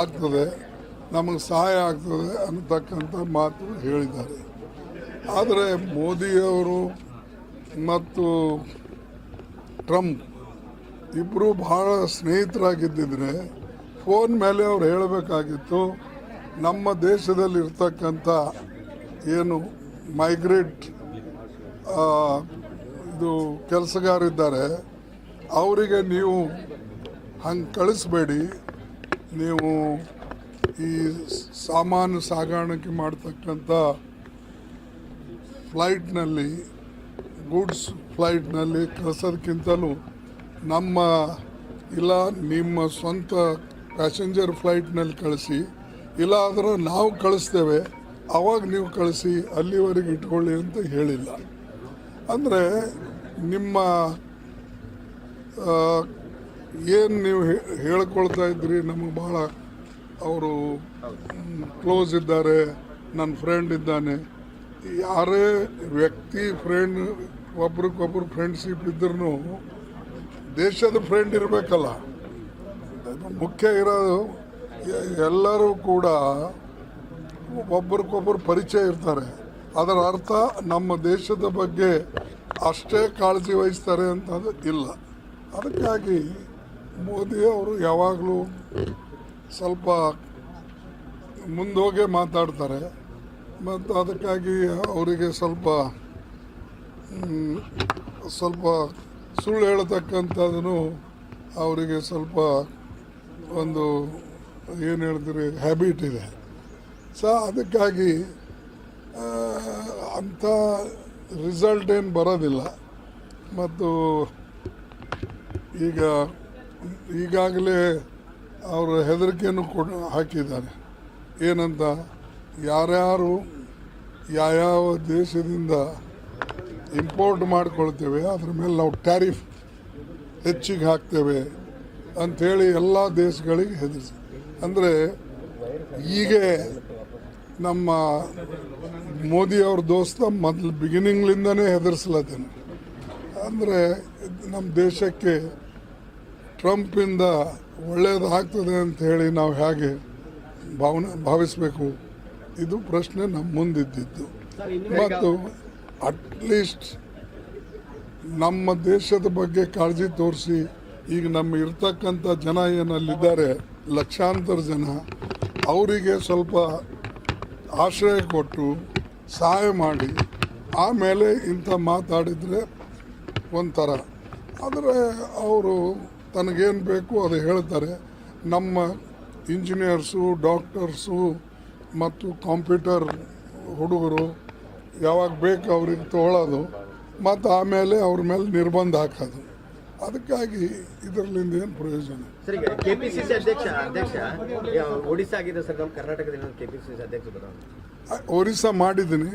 ಆಗ್ತದೆ, ನಮಗೆ ಸಹಾಯ ಆಗ್ತದೆ ಅನ್ನತಕ್ಕಂಥ ಮಾತು ಹೇಳಿದ್ದಾರೆ. ಆದರೆ ಮೋದಿಯವರು ಮತ್ತು ಟ್ರಂಪ್ ಇಬ್ಬರು ಬಹಳ ಸ್ನೇಹಿತರಾಗಿದ್ದಿದ್ರೆ ಫೋನ್ ಮೇಲೆ ಅವ್ರು ಹೇಳಬೇಕಾಗಿತ್ತು, ನಮ್ಮ ದೇಶದಲ್ಲಿರ್ತಕ್ಕಂಥ ಏನು ಮೈಗ್ರೇಟ್ ಇದು ಕೆಲಸಗಾರಿದ್ದಾರೆ ಅವರಿಗೆ ನೀವು ಹಂಗೆ ಕಳಿಸ್ಬೇಡಿ, ನೀವು ಈ ಸಾಮಾನು ಸಾಗಾಣಿಕೆ ಮಾಡ್ತಕ್ಕಂಥ ಫ್ಲೈಟ್ನಲ್ಲಿ ಗೂಡ್ಸ್ ಫ್ಲೈಟ್ನಲ್ಲಿ ಕಳಿಸೋದಕ್ಕಿಂತಲೂ ಇಲ್ಲ ನಿಮ್ಮ ಸ್ವಂತ ಪ್ಯಾಸೆಂಜರ್ ಫ್ಲೈಟ್ನಲ್ಲಿ ಕಳಿಸಿ, ಇಲ್ಲ ಆದರೆ ನಾವು ಕಳಿಸ್ತೇವೆ ಆವಾಗ ನೀವು ಕಳಿಸಿ, ಅಲ್ಲಿವರೆಗೆ ಇಟ್ಕೊಳ್ಳಿ ಅಂತ ಹೇಳಿಲ್ಲ. ಅಂದರೆ ನಿಮ್ಮ ಏನು ನೀವು ಹೇಳ್ಕೊಳ್ತಾ ಇದ್ರಿ, ನಮಗೆ ಭಾಳ ಅವರು ಕ್ಲೋಸ್ ಇದ್ದಾರೆ, ನನ್ನ ಫ್ರೆಂಡ್ ಇದ್ದಾನೆ. ಯಾರೇ ವ್ಯಕ್ತಿ ಫ್ರೆಂಡ್ ಒಬ್ರಿಗೊಬ್ರು ಫ್ರೆಂಡ್ಶಿಪ್ ಇದ್ರೂ ದೇಶದ ಫ್ರೆಂಡ್ ಇರಬೇಕಲ್ಲ. ಮುಖ್ಯ ಇರೋದು ಎಲ್ಲರೂ ಕೂಡ ಒಬ್ರಿಗೊಬ್ಬರು ಪರಿಚಯ ಇರ್ತಾರೆ, ಅದರ ಅರ್ಥ ನಮ್ಮ ದೇಶದ ಬಗ್ಗೆ ಅಷ್ಟೇ ಕಾಳಜಿ ವಹಿಸ್ತಾರೆ ಅಂತ ಇಲ್ಲ. ಅದಕ್ಕಾಗಿ ಮೋದಿಯವರು ಯಾವಾಗಲೂ ಸ್ವಲ್ಪ ಮುಂದೋಗೇ ಮಾತಾಡ್ತಾರೆ ಮತ್ತು ಅದಕ್ಕಾಗಿ ಅವರಿಗೆ ಸ್ವಲ್ಪ ಸುಳ್ಳು ಹೇಳ್ತಕ್ಕಂಥದ್ದು ಅವರಿಗೆ ಸ್ವಲ್ಪ ಒಂದು ಏನು ಹೇಳ್ತೀರಿ ಹ್ಯಾಬಿಟ್ ಇದೆ. ಅದಕ್ಕಾಗಿ ಅಂಥ ರಿಸಲ್ಟ್ ಏನು ಬರೋದಿಲ್ಲ. ಮತ್ತು ಈಗಾಗಲೇ ಅವರು ಹೆದರಿಕೆಯನ್ನು ಹಾಕಿದ್ದಾರೆ. ಏನಂತ, ಯಾರ್ಯಾರು ಯಾವ ದೇಶದಿಂದ ಇಂಪೋರ್ಟ್ ಮಾಡ್ಕೊಳ್ತೇವೆ ಅದ್ರ ಮೇಲೆ ನಾವು ಟ್ಯಾರಿಫ್ ಹೆಚ್ಚಿಗೆ ಹಾಕ್ತೇವೆ ಅಂಥೇಳಿ ಎಲ್ಲ ದೇಶಗಳಿಗೆ ಹೆದರಿಸಿ. ಅಂದರೆ ಈಗ ನಮ್ಮ ಮೋದಿಯವ್ರ ದೋಸ್ತ ಮೊದಲು ಬಿಗಿನಿಂಗ್ಲಿಂದನೇ ಹೆದರ್ಸ್ಲತ್ತೇನೆ. ಅಂದರೆ ನಮ್ಮ ದೇಶಕ್ಕೆ ಟ್ರಂಪಿಂದ ಒಳ್ಳೆಯದಾಗ್ತದೆ ಅಂತ ಹೇಳಿ ನಾವು ಹೇಗೆ ಭಾವಿಸಬೇಕು, ಇದು ಪ್ರಶ್ನೆ ನಮ್ಮ ಮುಂದಿದ್ದಿದ್ದು. ಮತ್ತು ಅಟ್ಲೀಸ್ಟ್ ನಮ್ಮ ದೇಶದ ಬಗ್ಗೆ ಕಾಳಜಿ ತೋರಿಸಿ, ಈಗ ನಮ್ಮ ಇರ್ತಕ್ಕಂಥ ಜನ ಏನಲ್ಲಿದ್ದಾರೆ ಲಕ್ಷಾಂತರ ಜನ, ಅವರಿಗೆ ಸ್ವಲ್ಪ ಆಶ್ರಯ ಕೊಟ್ಟು ಸಹಾಯ ಮಾಡಿ ಆಮೇಲೆ ಇಂಥ ಮಾತಾಡಿದರೆ ಒಂಥರ. ಆದರೆ ಅವರು ತನಗೇನು ಬೇಕು ಅದು ಹೇಳ್ತಾರೆ. ನಮ್ಮ ಇಂಜಿನಿಯರ್ಸು, ಡಾಕ್ಟರ್ಸು ಮತ್ತು ಕಂಪ್ಯೂಟರ್ ಹುಡುಗರು ಯಾವಾಗ ಬೇಕು ಅವ್ರಿಗೆ ತೊಗೊಳ್ಳೋದು ಮತ್ತು ಆಮೇಲೆ ಅವ್ರ ಮೇಲೆ ನಿರ್ಬಂಧ ಹಾಕೋದು. ಅದಕ್ಕಾಗಿ ಇದರಲ್ಲಿಂದ ಏನು ಪ್ರಯೋಜನ? ಸರ್, ಈಗ ಕೆಪಿಸಿಸಿ ಅಧ್ಯಕ್ಷ ಒಡಿಶಾ ಆಗಿದೆ ಸರ್, ನಮ್ಮ ಕರ್ನಾಟಕದಲ್ಲಿ ಕೆಪಿಸಿಸಿ ಅಧ್ಯಕ್ಷ ಒರಿಸ್ಸಾ ಮಾಡಿದ್ದೀನಿ.